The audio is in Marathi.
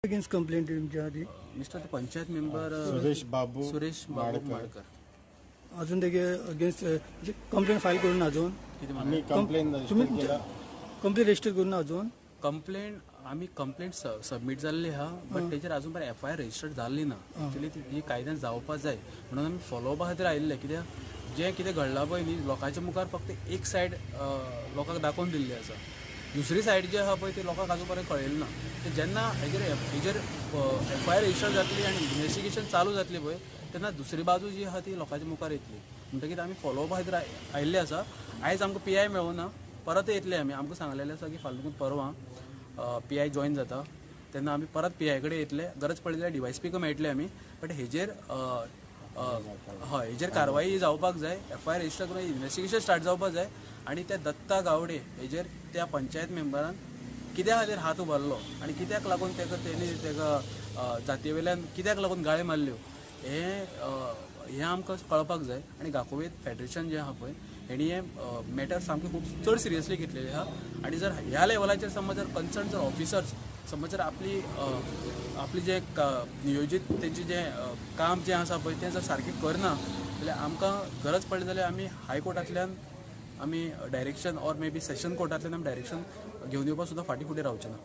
अगेन्स्ट कंप्लेंट तुमच्या आधी मिस्टर तो पंचायत मेंबर सुरेश बाबू माडकर अजून तेगे अगेन्स्ट कंप्लेंट फाईल करून अजून किती आम्ही कंप्लेंट तुम्ही केला कंप्लेंट रजिस्टर करून अजून कंप्लेंट आम्ही कंप्लेंट सबमिट जाल्ली हा बट तेचेर अजून पण FIR रजिस्टर्ड जाल्ली ना एक्चुअली ती कायद्यान जावपाक जाय म्हणून आमी फॉलोअपा खातीर आयिल्ले कित्याक जें कितें घडलां पळय न्ही लोकांच्या मुखार फक्त एक सायड लोकांक दाखोवन दिल्ली आसा दुसरी सायड जी आहा पळय ती लोकांक अजून पर्यंत कळयली ना ते जेन्ना हेजेर FIR रजिस्टर जातली आनी इन्व्हेस्टिगेशन चालू जातली पळय तेन्ना दुसरी बाजू जी आहा ती लोकांच्या मुखार येतली म्हणटकीर आमी फॉलोअपा खातीर आयिल्ले आसा आयज आमकां PI मेळूना परत येतले आमी आमकां सांगलेलें आसा की फाल्यां परवां PI जॉइन जाता तेन्ना आमी परत PI कडेन येतले गरज पडली जाल्यार DYSP मेळटले आमी बट हेजेर हय हेजेर कारवाई जावपाक जाय FIR रजिस्टर करून इन्व्हेस्टिगेशन स्टार्ट जावपाक जाय आनी त्या दत्ता गावडे हेजेर त्या पंचायत मेंबरान कित्या खातीर हात उबारलो आनी कित्याक लागून तेका जाती वयल्यान कित्याक लागून गाळी मारल्यो हें आमकां कळपाक जाय आनी गाकोवेत फेडरेशन जें आहा पळय हेणी हें मॅटर सामकें खूब चड सिरियसली घेतलेलें आहा आनी जर ह्या लेवलाचेर समज जर कन्सर्न जर ऑफिसर्स समज जर आपली जें नियोजीत तेंचें जें काम जें आसा पळय तें जर सारकें करना जाल्यार आमकां गरज पडली जाल्यार आमी हायकोर्टांतल्यान आमी direction or may be session कोर्टांतल्यान आमी डायरेक्शन घेवन येवपाक सुद्दां फाटीं फुडें रावचे ना.